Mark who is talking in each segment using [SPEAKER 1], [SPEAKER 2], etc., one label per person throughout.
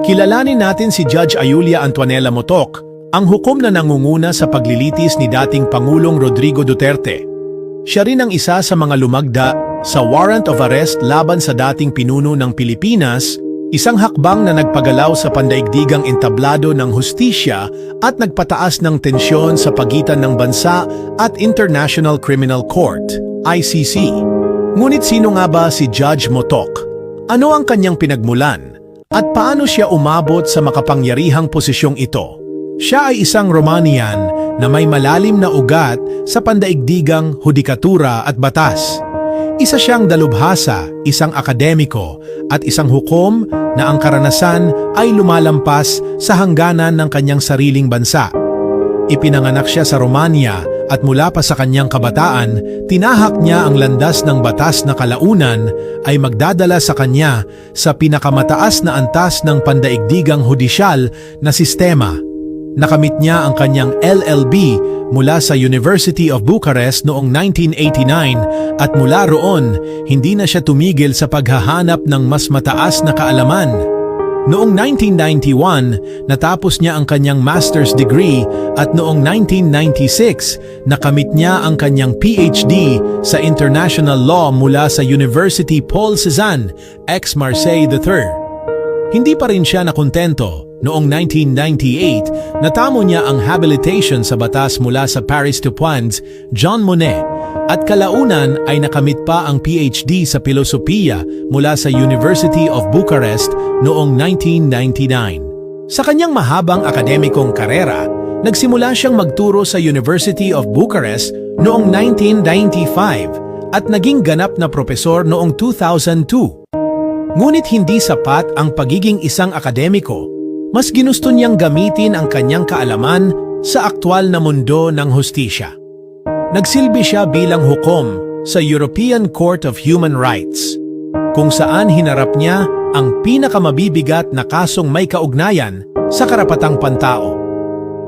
[SPEAKER 1] Kilalanin natin si Judge Ayulia Antonella Motok, ang hukom na nangunguna sa paglilitis ni dating Pangulong Rodrigo Duterte. Siya rin ang isa sa mga lumagda sa warrant of arrest laban sa dating pinuno ng Pilipinas, isang hakbang na nagpagalaw sa pandaigdigang entablado ng hustisya at nagpataas ng tensyon sa pagitan ng bansa at International Criminal Court, ICC. Ngunit sino nga ba si Judge Motok? Ano ang kanyang pinagmulan? At paano siya umabot sa makapangyarihang posisyong ito? Siya ay isang Romanian na may malalim na ugat sa pandaigdigang hudikatura at batas. Isa siyang dalubhasa, isang akademiko, at isang hukom na ang karanasan ay lumalampas sa hangganan ng kanyang sariling bansa. Ipinanganak siya sa Romania at mula pa sa kanyang kabataan, tinahak niya ang landas ng batas na kalaunan ay magdadala sa kanya sa pinakamataas na antas ng pandaigdigang hudisyal na sistema. Nakamit niya ang kanyang LLB mula sa University of Bucharest noong 1989 at mula roon, hindi na siya tumigil sa paghahanap ng mas mataas na kaalaman. Noong 1991, natapos niya ang kanyang master's degree at noong 1996, nakamit niya ang kanyang PhD sa International Law mula sa University Paul Cézanne, Aix-Marseille III. Hindi pa rin siya nakontento. Noong 1998, natamo niya ang habilitation sa batas mula sa Paris Toupans, Jean Monnet, at kalaunan ay nakamit pa ang PhD sa Pilosopiya mula sa University of Bucharest noong 1999. Sa kanyang mahabang akademikong karera, nagsimula siyang magturo sa University of Bucharest noong 1995 at naging ganap na propesor noong 2002. Ngunit hindi sapat ang pagiging isang akademiko. Mas ginusto niyang gamitin ang kanyang kaalaman sa aktwal na mundo ng hustisya. Nagsilbi siya bilang hukom sa European Court of Human Rights, kung saan hinarap niya ang pinakamabibigat na kasong may kaugnayan sa karapatang pantao.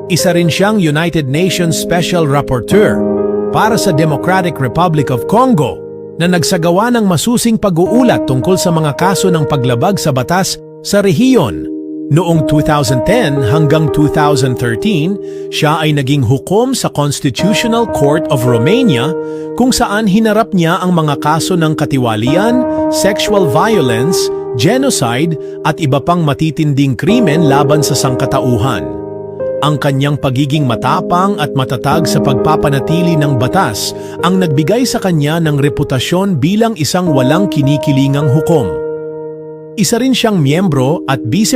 [SPEAKER 1] Isa rin siyang United Nations Special Rapporteur para sa Democratic Republic of Congo na nagsagawa ng masusing pag-uulat tungkol sa mga kaso ng paglabag sa batas sa rehiyon. Noong 2010 hanggang 2013, siya ay naging hukom sa Constitutional Court of Romania kung saan hinarap niya ang mga kaso ng katiwalian, sexual violence, genocide at iba pang matitinding krimen laban sa sangkatauhan. Ang kanyang pagiging matapang at matatag sa pagpapanatili ng batas ang nagbigay sa kanya ng reputasyon bilang isang walang kinikilingang hukom. Isa rin siyang miyembro at